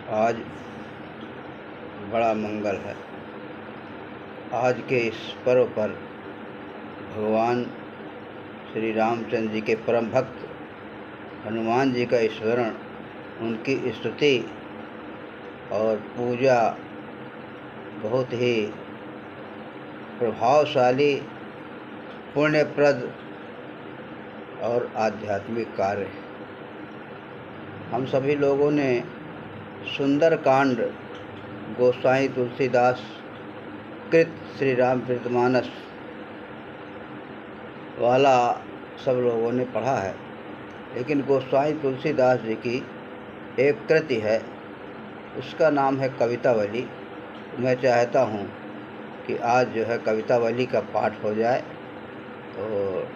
आज बड़ा मंगल है। आज के इस पर्व पर भगवान श्री रामचंद्र जी के परम भक्त हनुमान जी का स्मरण, उनकी स्तुति और पूजा बहुत ही प्रभावशाली, पुण्यप्रद और आध्यात्मिक कार्य है। हम सभी लोगों ने सुंदरकांड गोसाई तुलसीदास कृत श्री रामचरितमानस वाला सब लोगों ने पढ़ा है, लेकिन गोसाई तुलसीदास जी की एक कृति है, उसका नाम है कवितावली। मैं चाहता हूँ कि आज जो है कवितावली का पाठ हो जाए तो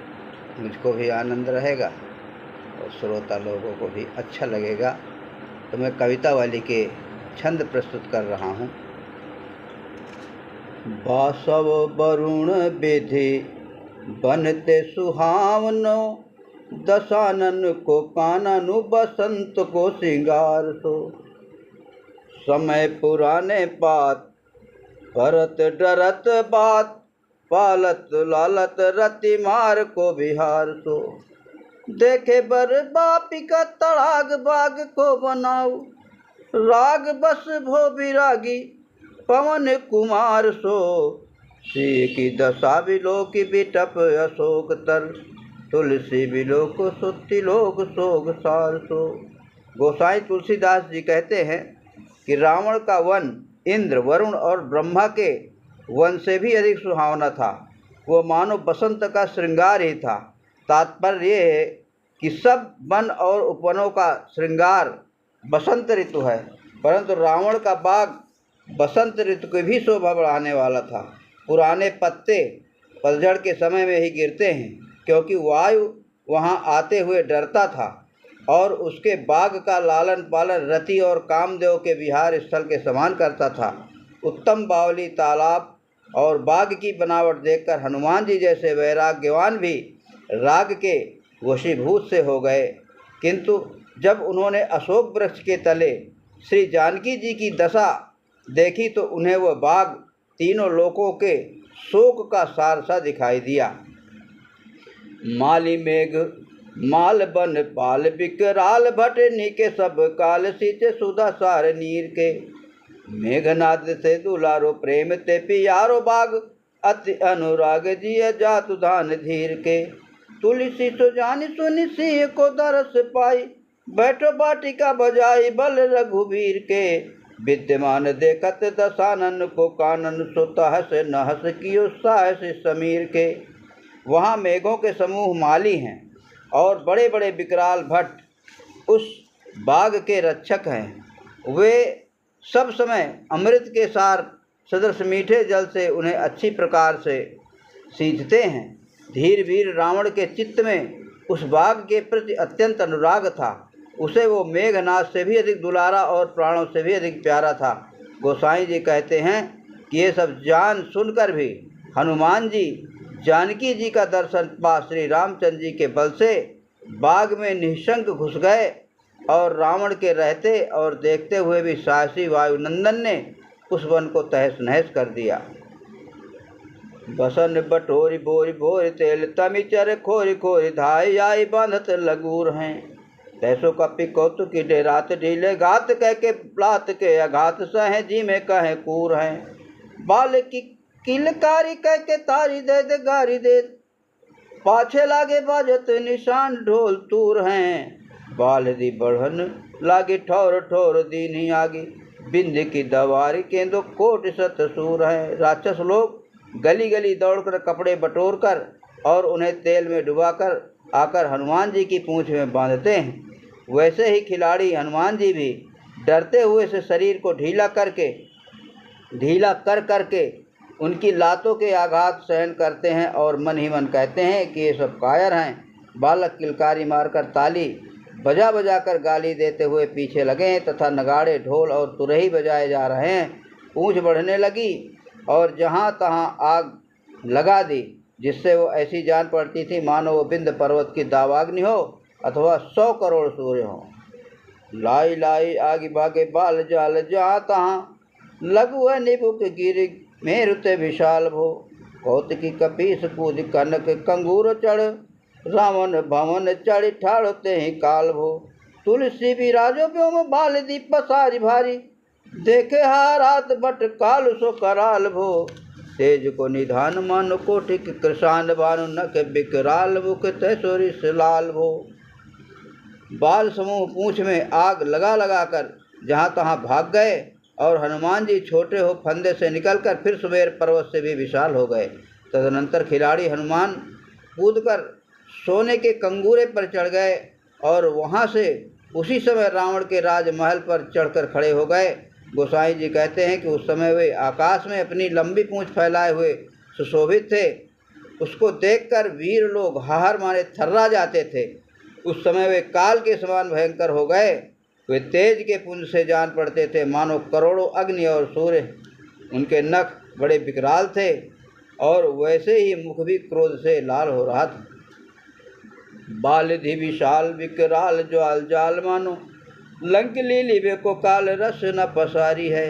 मुझको भी आनंद रहेगा और श्रोता लोगों को भी अच्छा लगेगा। तो मैं कवितावली के छंद प्रस्तुत कर रहा हूँ। बासव वरुण विधि बनते सुहावनो, दशानन को काननु बसंत को सिंगार सो। समय पुराने पात परत डरत बात, पालत लालत रति मार को बिहार सो। देखे बर बापी का तड़ाग बाग को बनाऊ, राग बस भो विरागी पवन कुमार सो। सी की दशा बिलो की बिटप अशोक तर, तुलसी बिलो को सुत्ती लोक सोग सार सो। गोसाई तुलसीदास जी कहते हैं कि रावण का वन इंद्र, वरुण और ब्रह्मा के वन से भी अधिक सुहावना था। वो मानो बसंत का श्रृंगार ही था। तात्पर्य ये है कि सब वन और उपवनों का श्रृंगार बसंत ऋतु है, परंतु रावण का बाग बसंत ऋतु की भी शोभा बढ़ाने वाला था। पुराने पत्ते पतझड़ के समय में ही गिरते हैं, क्योंकि वायु वहाँ आते हुए डरता था और उसके बाग का लालन पालन रति और कामदेव के विहार स्थल के समान करता था। उत्तम बावली तालाब और बाग की बनावट देखकर हनुमान जी जैसे वैराग्यवान भी राग के वशीभूत से हो गए, किंतु जब उन्होंने अशोक वृक्ष के तले श्री जानकी जी की दशा देखी तो उन्हें वह बाग तीनों लोकों के शोक का सार सा दिखाई दिया। माली मेघ माल बन पाल विकराल भटनी के सब काल सींचे सुधा सार नीर के। मेघनाद से दुलारो प्रेम ते पियारो बाग, अति अनुराग जिय जातु धान धीर के। तुलसी सो जानी सुनी सिंह को दरस पाई, बैठो बाटिका बजाई बल रघुवीर के। विद्यमान देखत दशानन को कानन, सो तहस नहस कियो साहस समीर के। वहाँ मेघों के समूह माली हैं और बड़े बड़े विकराल भट्ट उस बाग के रक्षक हैं। वे सब समय अमृत के सार सदृश मीठे जल से उन्हें अच्छी प्रकार से सींचते हैं। धीर वीर रावण के चित्त में उस बाग के प्रति अत्यंत अनुराग था। उसे वो मेघनाद से भी अधिक दुलारा और प्राणों से भी अधिक प्यारा था। गोसाई जी कहते हैं कि ये सब जान सुनकर भी हनुमान जी जानकी जी का दर्शन पा श्री रामचंद्र जी के बल से बाग में निःशंक घुस गए और रावण के रहते और देखते हुए भी साहसी वायुनंदन ने उस वन को तहस नहस कर दिया। बसन बटोरी बोरी भोरी तेल, तमिचर खोरी खोरी धाई आई बांधत लगूर हैं। तैसो कपि कौतुक की डेरात ढीले, घात कह के प्लात के अघात सहे जी में कहे कूर हैं। बाल की किलकारी कह के तारी दे दे गारी दे, पाछे लागे बाजत निशान ढोल तूर हैं। बाल दी बढ़न लागी ठौर ठौर दीनी आगी, बिंद की दवारी केंदो कोट सत सूर हैं। राक्षस लोग गली गली दौड़कर कपड़े बटोर कर और उन्हें तेल में डुबाकर आकर हनुमान जी की पूंछ में बांधते हैं। वैसे ही खिलाड़ी हनुमान जी भी डरते हुए से शरीर को ढीला कर करके उनकी लातों के आघात सहन करते हैं और मन ही मन कहते हैं कि ये सब कायर हैं। बालक किलकारी मारकर ताली बजा बजा कर गाली देते हुए पीछे लगे हैं तथा नगाड़े ढोल और तुरही बजाए जा रहे हैं। पूंछ बढ़ने लगी और जहाँ तहाँ आग लगा दी, जिससे वो ऐसी जान पड़ती थी मानो वो बिंद पर्वत की दावाग्नि हो अथवा 100 करोड़ सूर्य हो। लाई लाई आगे भागे बाल जाल जहाँ तहाँ, लघु निबुक गिर मेरुते विशाल भो। कौतकी कपीस कूद कनक कंगूर चढ़, रावण भवन चढ़ ठाड़ते ही काल भो। तुलसी बिराजो व्योम बाल दीप पसारी भारी, देखे हारात बट काल सो कराल भो। तेज को निधान मानो कोटिक कृषान भानु, नक बिकराल मुख तैसोरी लाल भो। बाल समूह पूंछ में आग लगा लगा कर जहाँ तहाँ भाग गए, और हनुमान जी छोटे हो फंदे से निकलकर फिर सुमेर पर्वत से भी विशाल हो गए। तदनंतर खिलाड़ी हनुमान कूदकर सोने के कंगूरे पर चढ़ गए, और वहाँ से उसी समय रावण के राजमहल पर चढ़कर खड़े हो गए। गोसाई जी कहते हैं कि उस समय वे आकाश में अपनी लंबी पूंछ फैलाए हुए सुशोभित थे। उसको देखकर वीर लोग हाहार मारे थर्रा जाते थे। उस समय वे काल के समान भयंकर हो गए। वे तेज के पुंज से जान पड़ते थे, मानो करोड़ों अग्नि और सूर्य। उनके नख बड़े विकराल थे, और वैसे ही मुख भी क्रोध से लाल हो रहा था। बालधि विशाल विकराल ज्वाल जाल मानो, लंक लीली वे को काल रस न पसारी है।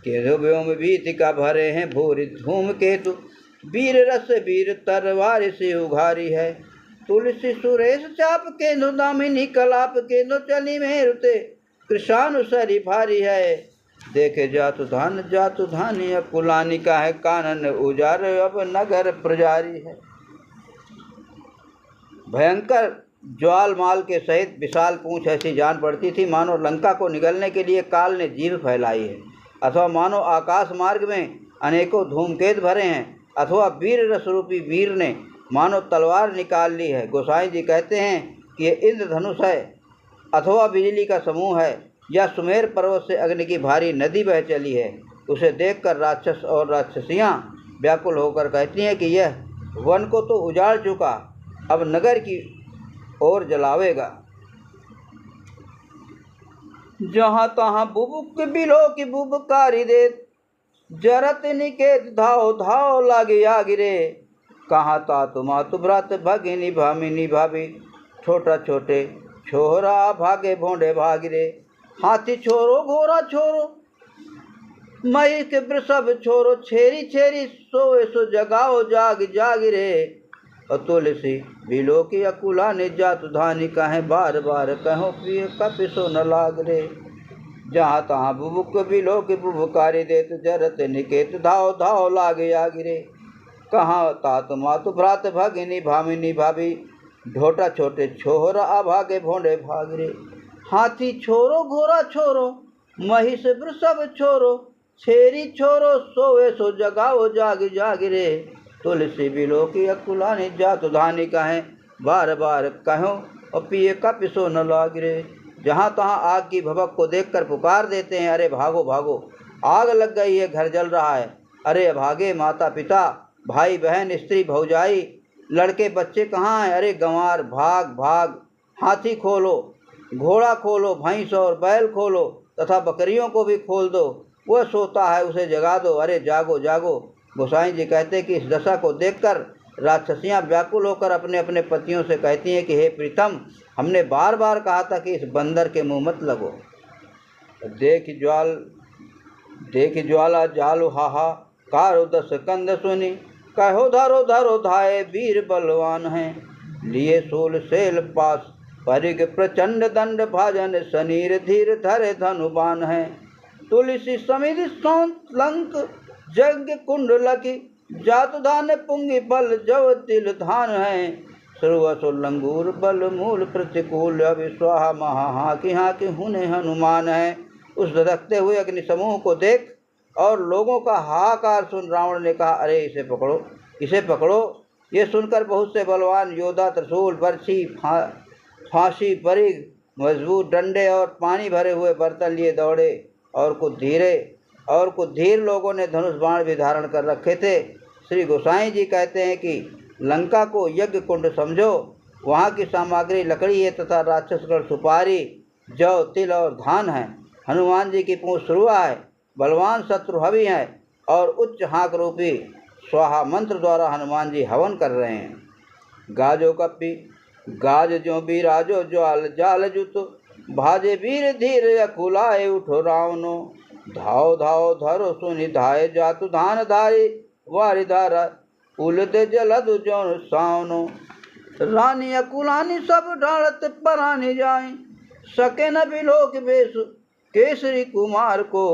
केतु व्योम भीतिका भरे हैं भूरि धूम केतु, वीर रस वीर तरवार से उघारी है। तुलसी सुरेश चाप केंदु दामिनी कलाप, केंदु चली मेरुते कृषानु सरी भारी है। देखे जातु धानी अकुलानी का है, कानन उजार अब नगर प्रजारी है। भयंकर ज्वालमाल के सहित विशाल पूंछ ऐसी जान पड़ती थी मानो लंका को निगलने के लिए काल ने जीभ फैलाई है, अथवा मानो आकाश मार्ग में अनेकों धूमकेत भरे हैं, अथवा वीर रसरूपी वीर ने मानो तलवार निकाल ली है। गोसाई जी कहते हैं कि ये इंद्रधनुष है, अथवा बिजली का समूह है, या सुमेर पर्वत से अग्नि की भारी नदी बह चली है। उसे देखकर राक्षस और राक्षसियाँ व्याकुल होकर कहती हैं कि यह वन को तो उजाड़ चुका, अब नगर की ओर जलावेगा। जहाँ तहाँ बुबुक बिलो की बुबकारी दे, जरत निकेत धाओ धाओ लागे आगिरे। कहाँ तातु मातु भ्रात भगिनी भामिनी भाभी, छोटा छोटे छोरा भागे भोंडे भागिरे। हाथी छोरो घोड़ा छोरो मई के वृषभ छोरो, छेरी छेरी सोए सो जगाओ जाग जागिरे। और तुलसी बिलो की अकुला ने जातु धानी कहें, बार बार कहो प्रिय कपिसो न लाग रे। जहाँ तहाँ बुबुक बिलो की बुबकारी देत, जरत निकेत धाओ धाओ लागे आगिरे। कहाँ तातु मातु भ्रात भगिनी भामिनी भाभी, ढोटा छोटे छोरा अभागे भोंडे भागरे। हाथी छोरो घोड़ा छोरो महिष वृषभ छोरो, छेरी छोरो सोए सो जगाओ जाग जागिरे। तुलसी बिलो की अकुलानी जातु धानी कहें, बार बार कहो और पिए कपिसो न लागिरे। जहाँ तहाँ आग की भभक को देखकर पुकार देते हैं, अरे भागो भागो, आग लग गई है, घर जल रहा है। अरे भागे माता पिता भाई बहन स्त्री भौजाई लड़के बच्चे कहाँ हैं? अरे गंवार भाग भाग। हाथी खोलो, घोड़ा खोलो, भैंस और बैल खोलो तथा बकरियों को भी खोल दो, वह सोता है उसे जगा दो, अरे जागो जागो। गोसाई जी कहते हैं कि इस दशा को देखकर राक्षसियाँ व्याकुल होकर अपने अपने पतियों से कहती हैं कि हे प्रीतम, हमने बार बार कहा था कि इस बंदर के मुँह मत लगो। देख ज्वाला जालु हाहा, कारो दस कंद सुनी, कहो धरो धरो धाये वीर बलवान हैं। लिए सूल सेल पास परिग प्रचंड दंड भाजन, शनीर धीर धरे धनुबान है। तुलसी समिधि सौंत लंक यज्ञ कुंड लकी, जातु धान पुंगी बल जव तिल धान है। सर्वसो लंगूर बल मूल प्रतिकूल, अविस्वाहा महा की हुने हनुमान है। उस धधकते हुए अग्नि समूह को देख और लोगों का हाहाकार सुन रावण ने कहा, अरे इसे पकड़ो, इसे पकड़ो। ये सुनकर बहुत से बलवान योद्धा त्रिशूल बरछी फांसी परिग मजबूत डंडे और पानी भरे हुए बर्तन लिए दौड़े, और कुछ धीर लोगों ने धनुष बाण भी धारण कर रखे थे। श्री गोसाई जी कहते हैं कि लंका को यज्ञ कुंड समझो, वहाँ की सामग्री लकड़ी है तथा राक्षसगढ़ सुपारी जौ तिल और धान है। हनुमान जी की पूंछ सुरुआ है, बलवान शत्रु हवि हैं, और उच्च हाँक रूपी स्वाहा मंत्र द्वारा हनुमान जी हवन कर रहे हैं। गाजो कपी गाज जो बिराजो ज्वाल जाल जुत, भाजे वीर धीर अकुलाए उठो रावनो, धाओ धाओ धरो सुनि धाय जातु धान धारी वारी धारा उलद जलद जौन सावनो। रानी अकुलानी सब ढालत परानी जाए, सके न बिलोक बेस केसरी कुमार को,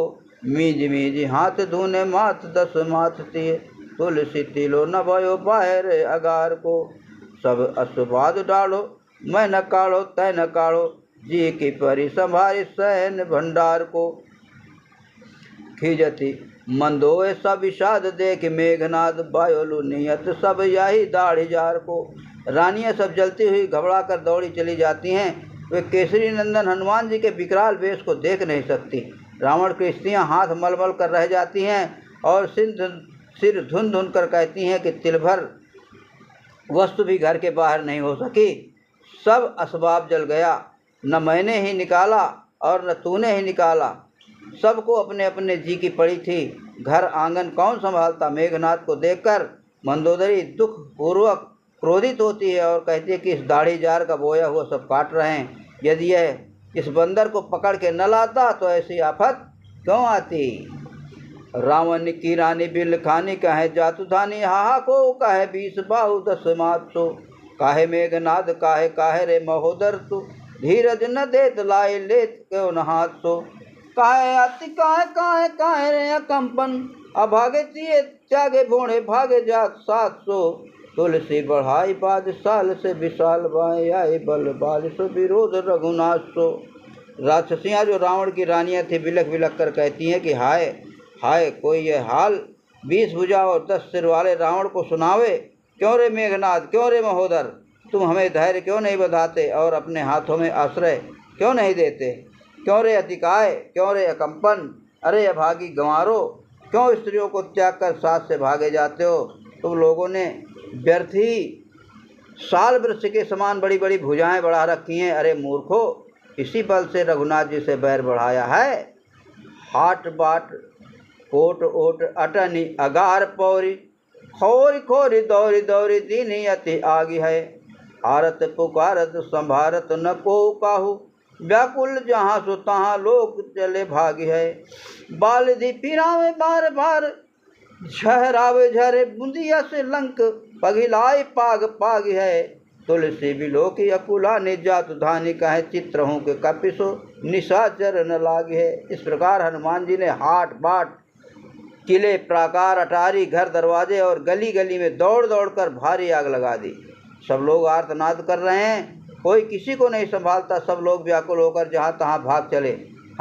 मीज मीज हाथ धुने माथ दस माथ तिये, तुलसी तिलो न भयो बाहर अगार को। सब असुबाद डालो मैं न काढ़ो तय न काढ़ो, जी की परी संभारी सहन भंडार को। खिजती मंदोए सब विषाद देख मेघनाद, बायोलु नियत सब यही दाढ़ी जार को। रानियां सब जलती हुई घबरा कर दौड़ी चली जाती हैं, वे केसरी नंदन हनुमान जी के विकराल वेश को देख नहीं सकती। रावण की स्त्रियां हाथ मलमल कर रह जाती हैं और सिर धुन धुन कर कहती हैं कि तिल भर वस्तु भी घर के बाहर नहीं हो सकी। सब असबाब जल गया, न मैंने ही निकाला और न तूने ही निकाला, सबको अपने अपने जी की पड़ी थी, घर आंगन कौन संभालता। मेघनाथ को देखकर मंदोदरी दुख पूर्वक क्रोधित होती है और कहती है कि इस दाढ़ी जार का बोया हुआ सब काट रहे हैं, यदि यह इस बंदर को पकड़ के न लाता तो ऐसी आफत क्यों आती। रावण की रानी बिल खानी कहे जातु धानी, हाहा को कहे 20 बाहु 10 मात सो, काहे मेघनाद काहे काहे रे महोदर तू, धीरज न देत लाए लेत क्यों न हाथ सो, काहे अति काहे काहे काहे रे अकंपन, अभागे तिये त्यागे भोणे भागे जात 700, तुलसी बढ़ाई बाद साल से विशाल बाएँ आए बल बाल सो, विरोध रघुनाथ सो। राक्षसियाँ जो रावण की रानियाँ थी बिलख बिलख कर कहती हैं कि हाय हाय, कोई यह हाल 20 भुजा और 10 सिर वाले रावण को सुनावे। क्यों रे मेघनाद, क्यों रे महोदर, तुम हमें धैर्य क्यों नहीं बधाते और अपने हाथों में आश्रय क्यों नहीं देते। क्यों रे अतिकाय, क्यों रे अकंपन, अरे अभागी गंवारो, क्यों स्त्रियों को त्याग कर साथ से भागे जाते हो। तुम लोगों ने व्यर्थ ही साल वृक्ष के समान बड़ी बड़ी भुजाएं बढ़ा रखी हैं। अरे मूर्खो, इसी बल से रघुनाथ जी से बैर बढ़ाया है। हाट बाट कोट ओट अटनी अगार पौरी, खोरी खोरी दौरी दौरी दीनी अति आगी है, आरत पुकारत संभारत न को काहू, व्याकुल जहाँ सो तहाँ लोग चले भागी है, बालधि फिरावे बार बार झहरावे झरे, बुंदिया से लंक पगिलाई पाग पाग है, तुलसी बिलोकी अकुला निजात धानी कहे, चित्र हूँ के कपिसो निशाचर न लागे है। इस प्रकार हनुमान जी ने हाट बाट किले प्राकार अटारी घर दरवाजे और गली गली में दौड़ दौड़ कर भारी आग लगा दी। सब लोग आर्तनाद कर रहे हैं, कोई किसी को नहीं संभालता, सब लोग व्याकुल होकर जहाँ तहाँ भाग चले।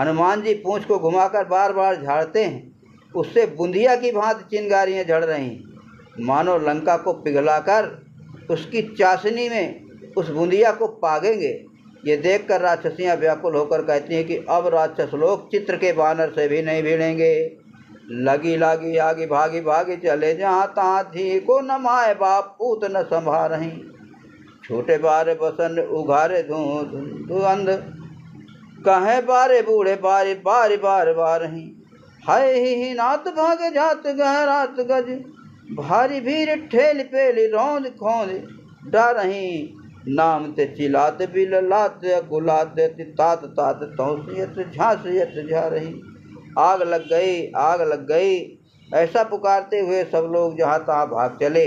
हनुमान जी पूँछ को घुमाकर बार बार झाड़ते हैं, उससे बुंदिया की भांति चिंगारियाँ झड़ रही, मानो लंका को पिघलाकर उसकी चाशनी में उस बुंदिया को पागेंगे। ये देखकर राक्षसियाँ व्याकुल होकर कहती हैं कि अब राक्षस लोग चित्र के बानर से भी नहीं भिड़ेंगे। लगी लागी आगे भागी भागी चले जहाँ तहाँ, थी को न माए बाप पूत न संभारहीं, छोटे बारे बसन उघारे धुंध, कहे बारे बूढ़े बारी बारी बार बारहीं, हाय ही नात भागे जात गहरात गज, भारी भीड़ ठेल पेली रौंद खोंद डरहीं, नाम ते चिलात बिल लात गुलात तात तात तौसियत झांसियत झा रही। आग लग गई, आग लग गई, ऐसा पुकारते हुए सब लोग जहाँ तहाँ भाग चले।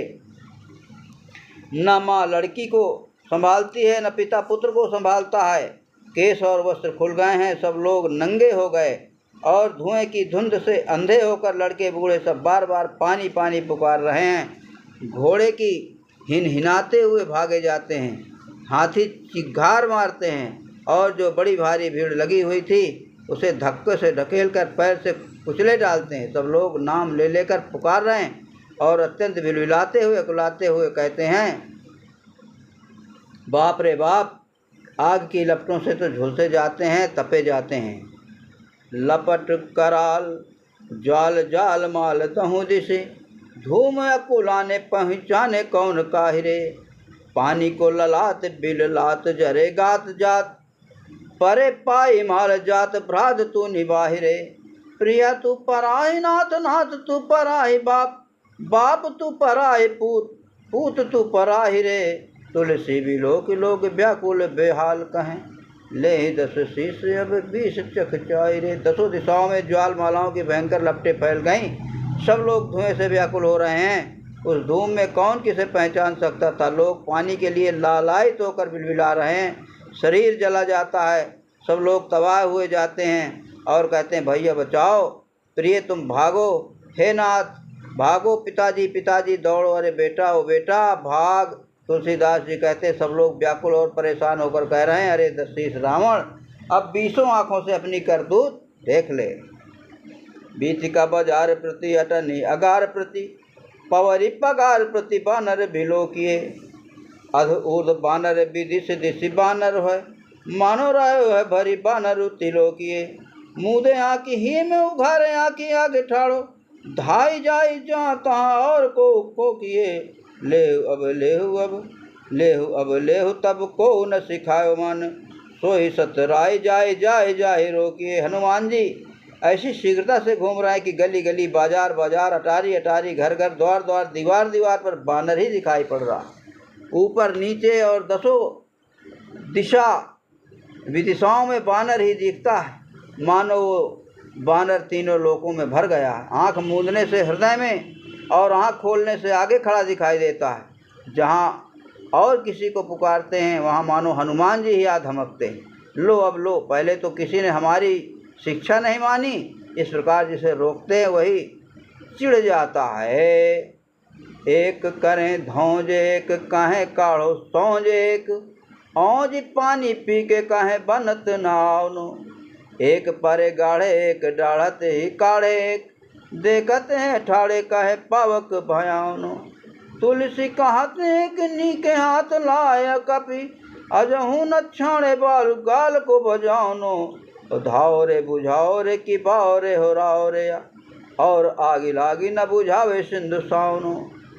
न माँ लड़की को संभालती है, न पिता पुत्र को संभालता है। केश और वस्त्र खुल गए हैं, सब लोग नंगे हो गए और धुएं की धुंध से अंधे होकर लड़के बूढ़े सब बार बार पानी पानी पुकार रहे हैं। घोड़े की हिनहिनाते हुए भागे जाते हैं, हाथी चिघार मारते हैं और जो बड़ी भारी भीड़ लगी हुई थी उसे धक्के से ढकेलकर पैर से कुचले डालते हैं। सब लोग नाम ले लेकर पुकार रहे हैं और अत्यंत बिलबिलाते हुए कुलाते हुए कहते हैं, बाप रे बाप, आग की लपटों से तो झुलसे जाते हैं, तपे जाते हैं। लपट कराल जाल जाल माल दहूँ दिशे, धूम अकुलाने पहुँचाने कौन काहिरे, पानी को ललात बिल लात जरे गात जात, परे पाई माल जात भ्रात तू निबाहिरे, प्रिया तू पराई नाथ नाथ तू पराई बाप, बाप तू पराई पूत पूत तू पराही रे, तुलसी बिलोक लोग व्याकुल बेहाल कहें, ले 10 शीश अब 20 चखचाई रे। दसों दिशाओं में ज्वाल मालाओं की भयंकर लपटें फैल गईं। सब लोग धुएं से व्याकुल हो रहे हैं। उस धूम में कौन किसे पहचान सकता था। लोग पानी के लिए लालायित होकर बिलबिला रहे हैं। शरीर जला जाता है। सब लोग तबाह हुए जाते हैं और कहते हैं, भैया बचाओ, प्रिय तुम भागो, हे नाथ भागो, पिताजी पिताजी दौड़ो, अरे बेटा ओ बेटा भाग। तुलसीदास जी कहते, सब लोग व्याकुल और परेशान होकर कह रहे हैं, अरे दशीष रावण, अब 20 आँखों से अपनी करतूत देख ले। बीतिका बाजार प्रति अटनी अगार प्रति पवरी पगार प्रति बानर भिलो किए। अध ऊर्ध बानर विधि सिद्धि बानर है, मानो राय है भरी बानर तिलो किए। मुदे आँखी ही में उघारे आँखी आगे ठाड़ो, धाई जाई जहाँ तहाँ और को किए। लेहु अब लेहु तब को न सिखायो मन, सोई सतराय जाए जाए जाए रोकिए। हनुमान जी ऐसी शीघ्रता से घूम रहे हैं कि गली गली बाजार बाजार अटारी अटारी घर घर द्वार द्वार दीवार दीवार पर बानर ही दिखाई पड़ रहा। ऊपर नीचे और दसों दिशा विदिशाओं में बानर ही दिखता है, मानो वो बानर तीनों लोकों में भर गया है। आँख मूंदने से हृदय में और आँख खोलने से आगे खड़ा दिखाई देता है। जहाँ और किसी को पुकारते हैं वहाँ मानो हनुमान जी ही आ धमकते हैं। लो अब लो, पहले तो किसी ने हमारी शिक्षा नहीं मानी। इस प्रकार जिसे रोकते हैं वही चिढ़ जाता है। एक करें धौज एक कहें काढ़ो सौंज एक, औज पानी पी के कहें बनत नावनो। एक परे गाढ़े एक डाढ़त ही काढ़े एक, देखत हैं ठाड़े कहे पावक भयावनो। तुलसी कहत एक नीके हाथ लाया कपि, अजहू न छाड़े बाल गाल को बजावनो। धाओ रे बुझाओ रे कि बाओ रे हो राओ रे, और आगी लागी न बुझावे सिंधु सावनो।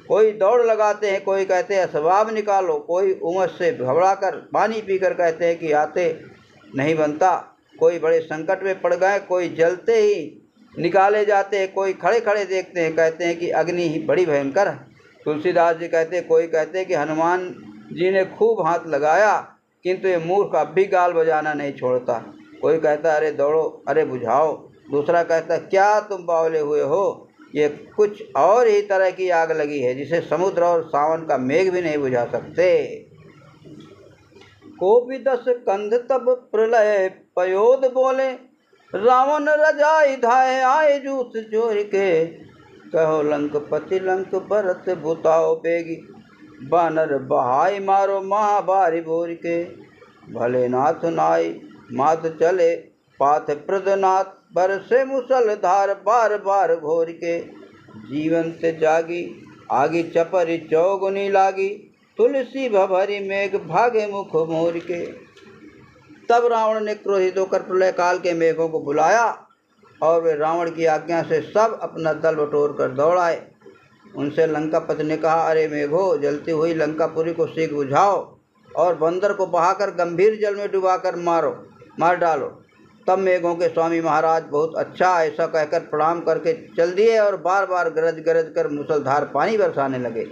कोई दौड़ लगाते हैं, कोई कहते हैं असबाब निकालो, कोई उमस से घबरा कर पानी पीकर कहते हैं कि आते नहीं बनता। कोई बड़े संकट में पड़ गए, कोई जलते ही निकाले जाते हैं, कोई खड़े खड़े देखते हैं, कहते हैं कि अग्नि ही बड़ी भयंकर है। तुलसीदास जी कहते हैं, कोई कहते हैं कि हनुमान जी ने खूब हाथ लगाया किंतु ये मूर्ख अब भी गाल बजाना नहीं छोड़ता। कोई कहता है अरे दौड़ो, अरे बुझाओ। दूसरा कहता है क्या तुम बावले हुए हो, ये कुछ और ही तरह की आग लगी है जिसे समुद्र और सावन का मेघ भी नहीं बुझा सकते। कोपि 10 कंध तब प्रलय पयोद बोले, रावण रजाई धाय आए जूत जोर के। कहो लंकपति लंक भरत बुताओ बेगी, बानर बहाई मारो महाबारी बोर के। भले नाथ नाई मात चले पाथ प्रदनाथ, बरसे मुसलधार बार बार घोर के। जीवन से जागी आगी चपरी चौगुनी लागी, तुलसी भभरी मेघ भागे मुख मोर के। तब रावण ने क्रोधित होकर प्रलय काल के मेघों को बुलाया और वे रावण की आज्ञा से सब अपना दल बटोर कर दौड़ आए। उनसे लंकापति ने कहा, अरे मेघो, जलती हुई लंकापुरी को शीघ्र बुझाओ और बंदर को बहाकर गंभीर जल में डुबाकर मार डालो। तब मेघों के स्वामी महाराज बहुत अच्छा ऐसा कहकर प्रणाम करके चल दिए और बार बार गरज गरज कर मूसलधार पानी बरसाने लगे।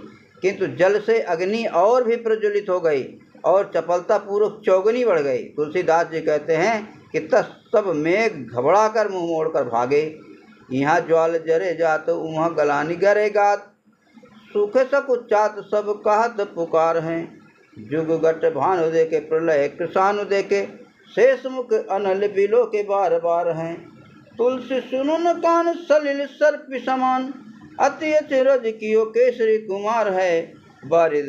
किंतु जल से अग्नि और भी प्रज्वलित हो गई और चपलता पूर्वक चौगुनी बढ़ गई। तुलसीदास जी कहते हैं कि तब मेघ घबरा कर मुँह मोड़कर भागे। यहाँ ज्वाल जरे जात वहाँ गलानी गरे गात, सूखे सकुचात सब कहत पुकार हैं। जुग गट भानु देके प्रलय कृषानु देके, शेष मुख अनल बिलो के बार बार हैं। तुलसी सुनो न कान सलिल सर्प समान, अति अचरज कियो केसरी कुमार है। बारिद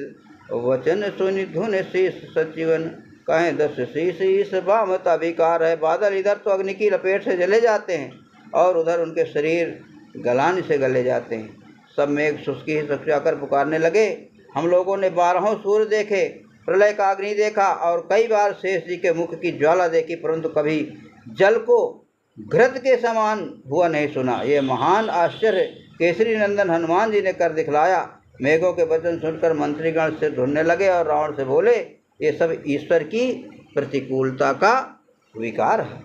वचन सुनि धुन शीस सचिवन, कहें 10 शीस इस बामता विकार है। बादल इधर तो अग्नि की लपेट से जले जाते हैं और उधर उनके शरीर गलाने से गले जाते हैं। सब मेघ सुस्की ही सखियाकर पुकारने लगे। हम लोगों ने 12 सूर्य देखे, प्रलय का अग्नि देखा और कई बार शेष जी के मुख की ज्वाला देखी, परंतु कभी जल को घृत के समान हुआ नहीं सुना। ये महान आश्चर्य केसरी नंदन हनुमान जी ने कर दिखलाया। मेघों के वचन सुनकर मंत्रीगण से ढूंढने लगे और रावण से बोले, ये सब ईश्वर की प्रतिकूलता का विकार है।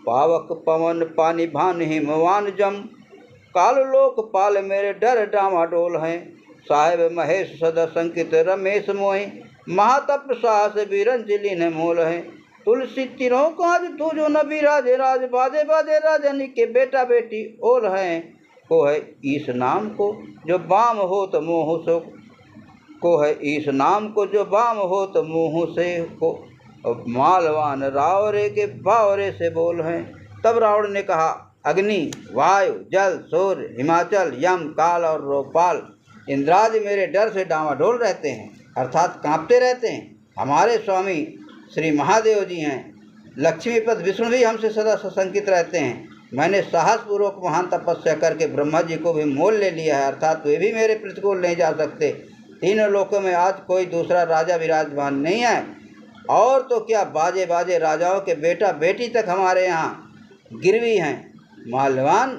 पावक पवन पानी भान हिमवान जम, काल लोक पाल मेरे डर डामाडोल हैं। साहेब महेश सदा संकित रमेश मोहि, महातप साहस बिरंज लीन मोल हैं। तुलसी तिरों काज तू जो नबी राजे राज बाजे बाजे राजनी के बेटा बेटी ओल हैं को है ईस नाम को जो बाम हो तो मोह सो को है ईस नाम को जो बाम हो तो मुँह से को मालवान रावरे के बावरे से बोल हैं। तब रावण ने कहा, अग्नि, वायु, जल, सूर्य, हिमाचल, यम, काल और लोकपाल इंद्रादि मेरे डर से डामाडोल रहते हैं, अर्थात कांपते रहते हैं। हमारे स्वामी श्री महादेव जी हैं, लक्ष्मीपति विष्णु भी हमसे सदा सशंकित रहते हैं। मैंने साहसपूर्वक महान तपस्या करके ब्रह्मा जी को भी मोल ले लिया है, अर्थात वे भी मेरे प्रतिकूल नहीं जा सकते। तीनों लोकों में आज कोई दूसरा राजा विराजमान नहीं है, और तो क्या बाजे बाजे राजाओं के बेटा बेटी तक हमारे यहाँ गिरवी हैं। माल्यवान,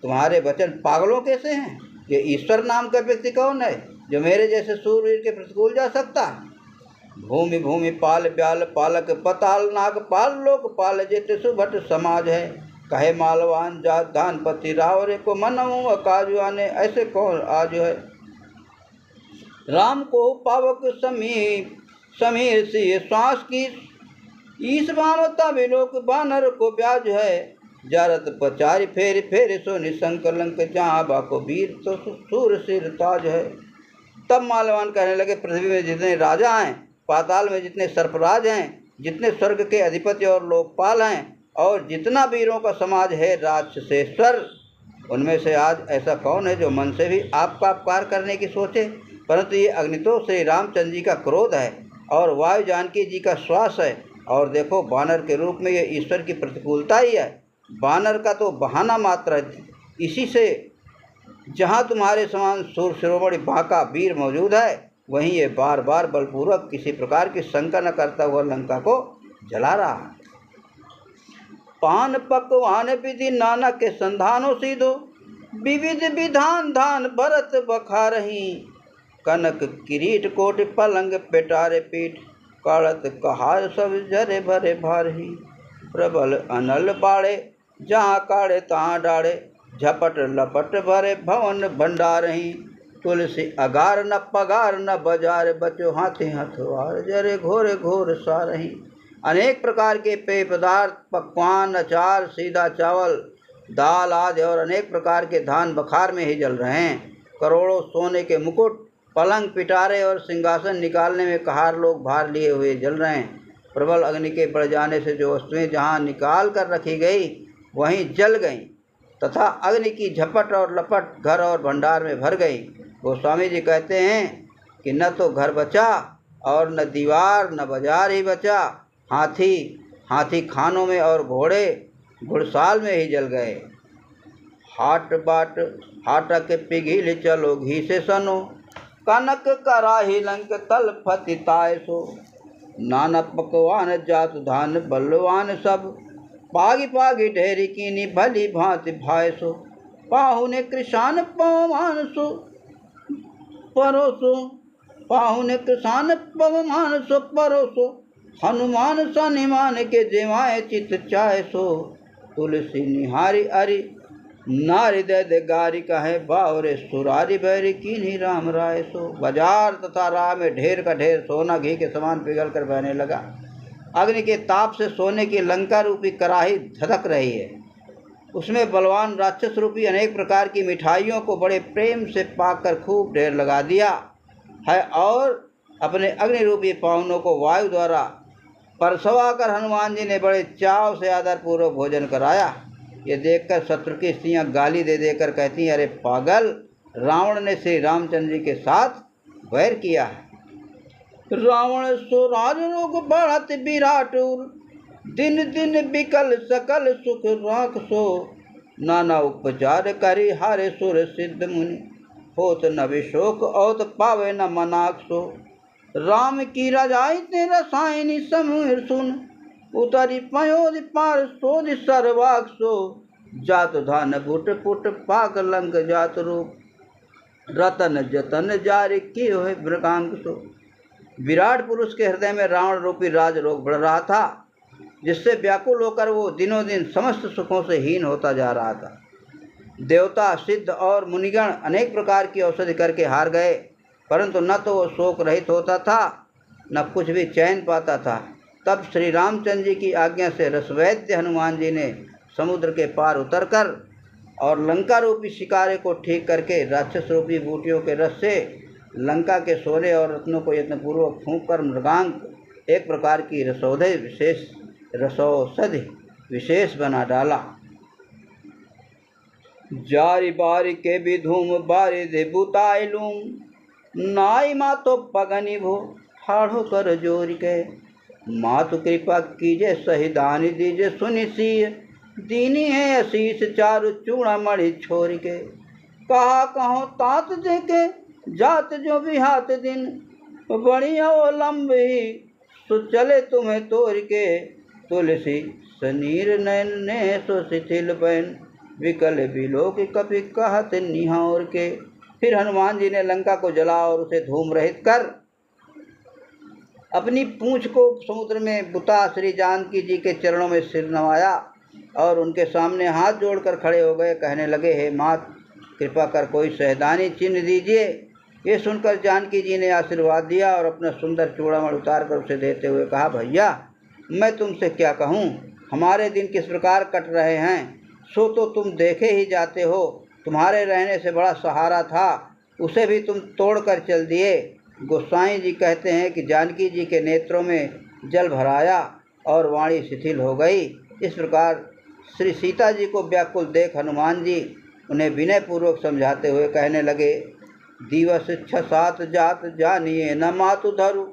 तुम्हारे वचन पागलों कैसे हैं? ये ईश्वर नाम का व्यक्ति कौन है जो मेरे जैसे सूरवीर के प्रतिकूल जा सकता है? भूमि भूमि पाल ब्याल पालक पताल नागपाल लोकपाल जेते सुभट समाज है। कहे मालवान जात दानपति रावरे को मनऊ काजू आने, ऐसे कौन आज है? राम को पावक समीर सी श्वास की ईस बामता विलोक बानर को ब्याज है। जारत पचारी फेर फेर सो निशंक लंक जहाँ बाको वीर तो सूर सिर ताज है। तब मालवान कहने लगे, पृथ्वी में जितने राजा हैं, पाताल में जितने सर्पराज हैं, जितने स्वर्ग के अधिपति और लोकपाल हैं, और जितना वीरों का समाज है राक्षसेश्वर, उनमें से आज ऐसा कौन है जो मन से भी आपका अपकार करने की सोचे? परंतु ये अग्नि तो श्री रामचंद्र जी का क्रोध है और वायु जानकी जी का श्वास है, और देखो बानर के रूप में ये ईश्वर की प्रतिकूलता ही है। बानर का तो बहाना मात्र है। इसी से जहाँ तुम्हारे समान सूर शिरोमणि बांका वीर मौजूद है, वहीं ये बार बार बलपूर्वक किसी प्रकार की शंका न करता हुआ लंका को जला रहा है। पान पकवान विधि नाना के संधानो सीधो, विविध विधान धान भरत बखा रही। कनक किरीट कोट पलंग पेटारे पीठ, काड़त कहार सब झरे भरे भारही। प्रबल अनल बाड़े जहाँ काड़े तहाँ डाड़े, झपट लपट भरे भवन भंडारही। तुलसी अगार न पगार न बाजार, बचो हाथी हथवार जरे घोरे घोर सारही। अनेक प्रकार के पेय पदार्थ, पकवान, अचार, सीधा चावल, दाल आदि और अनेक प्रकार के धान बखार में ही जल रहे हैं। करोड़ों सोने के मुकुट, पलंग, पिटारे और सिंहासन निकालने में कहार लोग भार लिए हुए जल रहे हैं। प्रबल अग्नि के बढ़ जाने से जो वस्तुएं जहाँ निकाल कर रखी गई वहीं जल गईं, तथा अग्नि की झपट और लपट घर और भंडार में भर गई। गोस्वामी जी कहते हैं कि न तो घर बचा और न दीवार न बाजार ही बचा, हाथी खानों में और घोड़े घुड़साल में ही जल गए। हाट बाट हाटक पिघिल चलो घी से सनो, कनक कराही लंक तल फतिताय सो। नाना पकवान जात धान बलवान सब, पागी पागी ढेरी कीनी भली भांति भाय सो। पाहुने कृषान पवमान सो परोसो, पाहुने कृषान पवमान सो परोसो। हनुमान सनिमान के जेवाए चित चाय सो। तुलसी निहारी अरि नारी दे दे गारी कहे, बावरे सुरारी बैरी कीन्ही राम राय सो। बाजार तथा राह में ढेर का ढेर सोना घी के समान पिघल कर बहने लगा। अग्नि के ताप से सोने की लंका रूपी कराही धधक रही है। उसमें बलवान राक्षस रूपी अनेक प्रकार की मिठाइयों को बड़े प्रेम से पाकर खूब ढेर लगा दिया है, और अपने अग्नि रूपी पावनों को वायु द्वारा परसवा कर हनुमान जी ने बड़े चाव से आदरपूर्वक भोजन कराया। ये देखकर शत्रु की स्त्रियाँ गाली दे देकर कहती हैं, अरे पागल, रावण ने श्री रामचंद्र जी के साथ वैर किया है। रावण सो राज रोग बढ़त विराट, दिन दिन बिकल सकल सुख राख सो। नाना उपचार करी हारे सुर सिद्ध मुनि, होत न विशोक औत पावे न मनाक सो। राम की रजाई ते रसायनी समूह सुन, उतरी पयोधि पार सोध सर्वाक सो। जात धान बुट पुट पाक लंक जात रूप, रतन जतन जारी की हो मृगांक सो। विराट पुरुष के हृदय में रावण रूपी राज रोग बढ़ रहा था, जिससे व्याकुल होकर वो दिनों दिन समस्त सुखों से हीन होता जा रहा था। देवता, सिद्ध और मुनिगण अनेक प्रकार की औषधि करके हार गए, परंतु न तो वो शोक रहित होता था, न कुछ भी चैन पाता था। तब श्री रामचंद्र जी की आज्ञा से रसवैद्य हनुमान जी ने समुद्र के पार उतरकर और लंका रूपी शिकारे को ठीक करके राक्षस रूपी बूटियों के रस से लंका के सोने और रत्नों को यत्नपूर्वक फूंक कर मृगांक एक प्रकार की रसौषधि विशेष बना डाला। जारी बारी के भी धूम बारी दे बुताइलूम नाई मा तो पगनी भो ठाढ़ो कर जोर के मातु कृपा कीजे सही दानी दीजे सुनि सी दीनी है अशीष चारु चूड़ा मणि छोड़ के कहा कहो तात दे के जात जो भी हाथ दिन बढ़िया ओ लंबी सो चले तुम्हें तोड़ के तुलसी सनीर नैन ने सो शिथिल बैन विकल बिलोक कभी कहत निहार के। फिर हनुमान जी ने लंका को जला और उसे धूम रहित कर अपनी पूंछ को समुद्र में बुता श्री जानकी जी के चरणों में सिर नवाया और उनके सामने हाथ जोड़कर खड़े हो गए। कहने लगे, हे मात कृपा कर कोई सहदानी चिन्ह दीजिए। ये सुनकर जानकी जी ने आशीर्वाद दिया और अपना सुंदर चूड़ामणि उतार कर उसे देते हुए कहा, भैया मैं तुमसे क्या कहूँ, हमारे दिन किस प्रकार कट रहे हैं सो तो तुम देखे ही जाते हो। तुम्हारे रहने से बड़ा सहारा था, उसे भी तुम तोड़ कर चल दिए। गोसाई जी कहते हैं कि जानकी जी के नेत्रों में जल भराया और वाणी शिथिल हो गई। इस प्रकार श्री सीता जी को व्याकुल देख हनुमान जी उन्हें विनयपूर्वक समझाते हुए कहने लगे, दिवस 6-7 जात जानिए न मातु धरु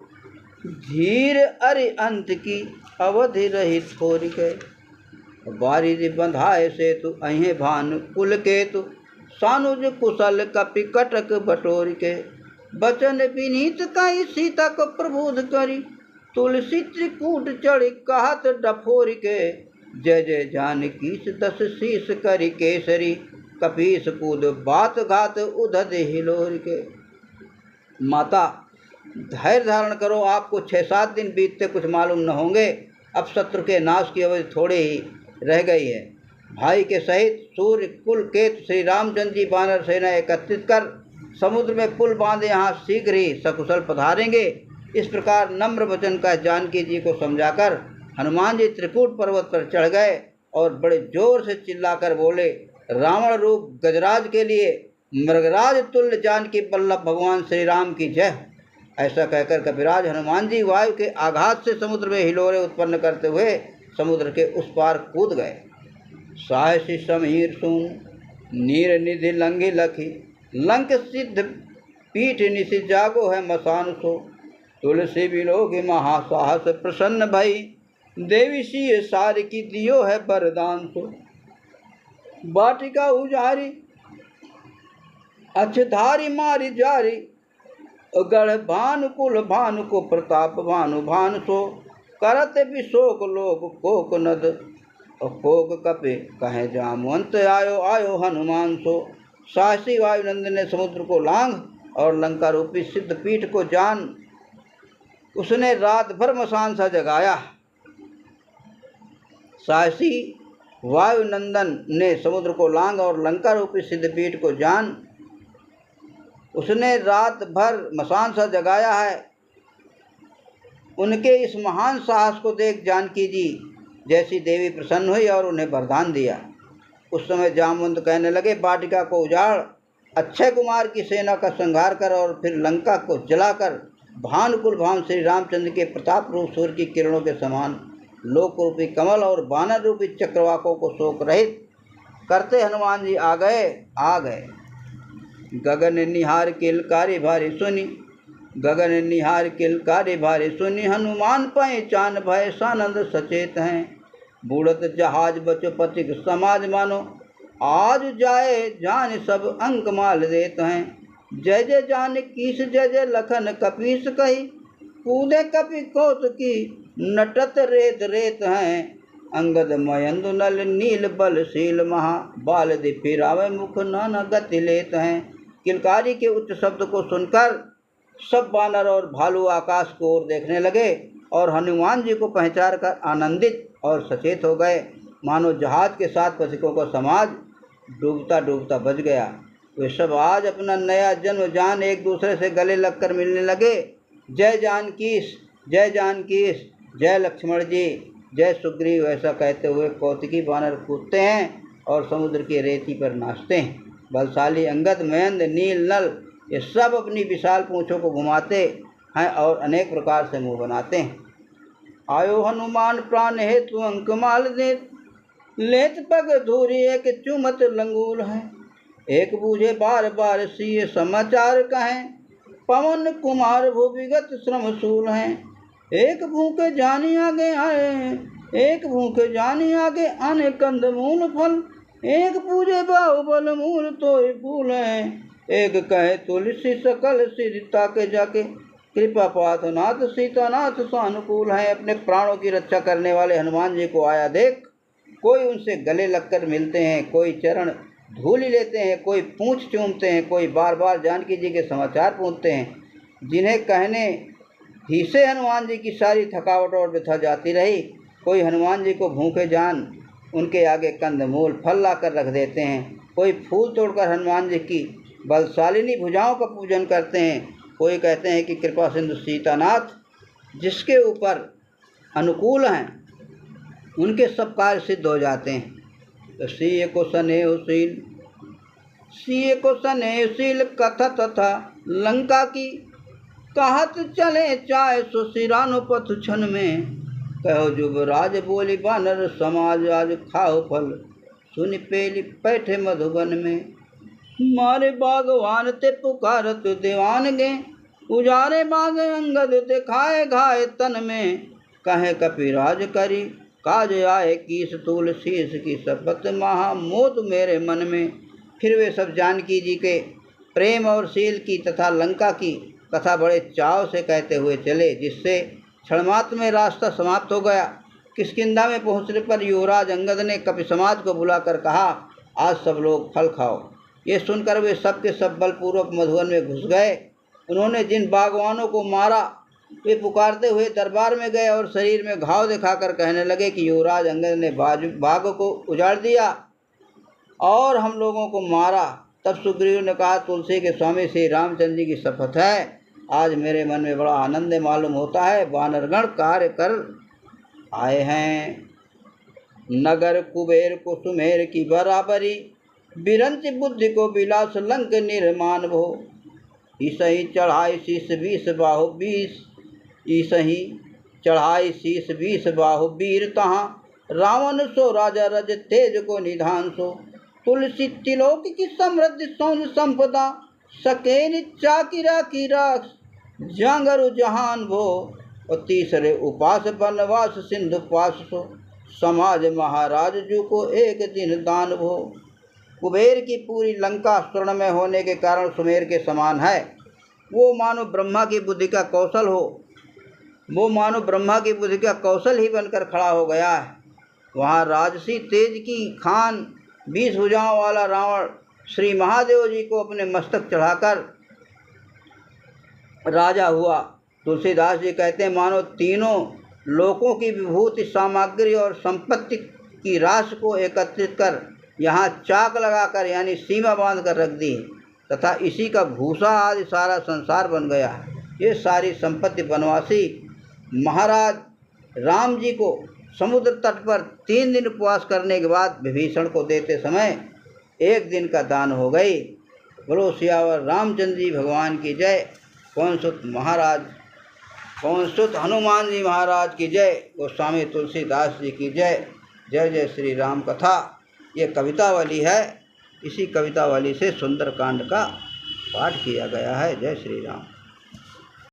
धीर अरि अंत की अवधि रही थोरी के बारिधि बंधाए सेतु अहे भानु कुल केतु सानुज कुशल कपि कटक बटोर के बचन विनीत कई सीता को प्रबोध करी तुलसी त्रिकूट चढ़ी कहत डफोर के जय जय जानकी 10 शीस करी केसरी कपीस कूद बात घात उधद हिलोर के। माता धैर्य धारण करो, आपको 6-7 दिन बीतते कुछ मालूम न होंगे। अब शत्रु के नाश की अवधि थोड़ी ही रह गई है। भाई के सहित सूर्य कुल केतु श्री रामचंद्र जी वानर सेना एकत्रित कर समुद्र में पुल बांधे यहाँ शीघ्र ही सकुशल पधारेंगे। इस प्रकार नम्र वचन का जानकी जी को समझाकर हनुमान जी त्रिकूट पर्वत पर चढ़ गए और बड़े जोर से चिल्लाकर बोले, रावण रूप गजराज के लिए मृगराज तुल्य जानकी वल्लभ भगवान श्री राम की जय। ऐसा कहकर कपिराज हनुमान जी वायु के आघात से समुद्र में हिलोरे उत्पन्न करते हुए समुद्र के उस पार कूद गए। साहसी समीर सुन नीर निधि लंघि लखी लंक सिद्ध पीठ निशि जागो है मसान सो तुलसी बिलोगी महासाहस प्रसन्न भई देवी सी सार की दियो है वरदान सो बाटिका उजारी अच्छधारी मारी जारी गढ़ भानुकुल भानु को प्रताप भानु भानु सो करत विशोक लोक कोक नद कोक कपे कहे जामवंत आयो आयो हनुमान सो। साहसी वायुनंद ने समुद्र को लांघ और लंका रूपी सिद्ध पीठ को जान उसने रात भर मसान सा जगाया। साहसी वायुनंदन ने समुद्र को लांघ और लंका रूपी सिद्ध पीठ को जान उसने रात भर मसान सा जगाया है। उनके इस महान साहस को देख जानकी जी जैसी देवी प्रसन्न हुई और उन्हें वरदान दिया। उस समय जामवंत कहने लगे, वाटिका को उजाड़ अक्षय कुमार की सेना का संहार कर और फिर लंका को जलाकर भानुकुल भान श्री रामचंद्र के प्रताप रूप सूर्य की किरणों के समान लोक रूपी कमल और बानर रूपी चक्रवाकों को शोक रहित करते हनुमान जी आ गए। गगन निहार किलकारी भारी सुनी गगन निहार किलकारी भारी सुनी हनुमान पहचान भय सानंद सचेत हैं बूढ़त जहाज बचोपति समाज मानो आज जाए जान सब अंक माल देत हैं जय जय जान कीस जय जय लखन कपीस कही कूदे कपि कोत की नटत रेत रेत हैं अंगद मयंदु नल नील बलशील महा बाल दि फिरावे मुख नाना गति लेत हैं। किलकारी के उच्च शब्द को सुनकर सब बानर और भालू आकाश को ओर देखने लगे और हनुमान जी को पहचान कर आनंदित और सचेत हो गए, मानो जहाज के साथ पथिकों का समाज डूबता डूबता बच गया। वे सब आज अपना नया जन्म जान एक दूसरे से गले लगकर मिलने लगे। जय जानकीश जय लक्ष्मण जी, जय सुग्रीव ऐसा कहते हुए कौतुकी वानर कूदते हैं और समुद्र की रेती पर नाचते हैं। बलशाली अंगद, महेंद्र, नील, नल ये सब अपनी विशाल पूंछों को घुमाते हैं और अनेक प्रकार से मुंह बनाते हैं। आयो हनुमान प्राण हेतु अंकमाल देत, लेत पग धूरी एक चुमत लंगूल है। एक बूझे बार बार सिय समाचार कहें, पवन कुमार भूविगत श्रमशूल हैं। एक भूखे जानी आगे आए, एक भूखे जानी आगे आने कंद मूल फल। एक पूजे बाहुबल मूल तो फूल है। एक कहे तुलसी सकल सिरता के जाके, कृपा पाथनाथ सीतानाथ सानुकूल है। अपने प्राणों की रक्षा करने वाले हनुमान जी को आया देख, कोई उनसे गले लगकर मिलते हैं, कोई चरण धूलि लेते हैं, कोई पूंछ चूमते हैं, कोई बार बार जानकी जी के समाचार पूछते हैं। जिन्हें कहने ही से हनुमान जी की सारी थकावट और व्यथा जाती रही। कोई हनुमान जी को भूखे जान उनके आगे कंदमूल फल लाकर रख देते हैं, कोई फूल तोड़कर हनुमान जी की बलशालिनी भुजाओं का पूजन करते हैं। कोई कहते हैं कि कृपा सिंधु सीतानाथ जिसके ऊपर अनुकूल हैं उनके सब कार्य सिद्ध हो जाते हैं। तो सीय को स्नेहशील कथा तथा लंका की, कहत चले चाहे सुशिरानुपथ क्षण में। कहो जुबराज बोली बानर समाज, आज खाओ फल सुनि पेली बैठे मधुबन में। मारे बागवान ते पुकारत दीवान गे, उजारे बाग अंगद दिखाए घाय तन में। कहे कपिराज करी काज आए कीस, तुलसीस की शपथ महामोद मेरे मन में। फिर वे सब जानकी जी के प्रेम और शील की तथा लंका की कथा बड़े चाव से कहते हुए चले, जिससे क्षणमात्र में रास्ता समाप्त हो गया। किष्किंधा में पहुँचने पर युवराज अंगद ने कपि समाज को बुलाकर कहा, आज सब लोग फल खाओ। ये सुनकर वे सब के सब बलपूर्वक मधुवन में घुस गए। उन्होंने जिन बागवानों को मारा वे पुकारते हुए दरबार में गए और शरीर में घाव दिखाकर कहने लगे कि युवराज अंगद ने बाग को उजाड़ दिया और हम लोगों को मारा। तब सुग्रीव ने कहा, तुलसी के स्वामी श्री रामचंद्र जी की शपथ है, आज मेरे मन में बड़ा आनंद मालूम होता है। वानरगण कार्य कर आए हैं, नगर कुबेर को सुमेर की बराबरी। बिरंच बुद्धि को विलास लंक निर्माण भो। ईसही चढ़ाई शीस 20 बाहु 20, ईसही चढ़ाई शीस 20 बाहु वीर तहाँ। रावण सो राजा रज तेज को निधान सो। तुलसी तिलोक की समृद्धि सौन संपदा। सकेन चाकिरा की राख जांगरु जहान भो। और तीसरे उपास बनवास सिंधु पास सो। समाज महाराज जू को एक दिन दान भो। कुबेर की पूरी लंका स्वर्णमय होने के कारण सुमेर के समान है। वो मानो ब्रह्मा की बुद्धि का कौशल हो, वो मानो ब्रह्मा की बुद्धि का कौशल ही बनकर खड़ा हो गया है। वहाँ राजसी तेज की खान 20 भुजाओं वाला रावण श्री महादेव जी को अपने मस्तक चढ़ाकर राजा हुआ। तुलसीदास जी कहते हैं, मानो तीनों लोकों की विभूति सामग्री और संपत्ति की राशि को एकत्रित कर यहाँ चाक लगाकर यानी सीमा बांध कर रख दी तथा इसी का भूसा आदि सारा संसार बन गया। ये सारी संपत्ति बनवासी महाराज राम जी को समुद्र तट पर 3 दिन उपवास करने के बाद विभीषण को देते समय 1 दिन का दान हो गई। बोलो सियावर रामचंद्र जी भगवान की जय। पवन सुत हनुमान जी महाराज की जय। गोस्वामी तुलसीदास जी की जय। जय जय श्री राम कथा। ये कवितावली है। इसी कवितावली से सुंदरकांड का पाठ किया गया है। जय श्री राम।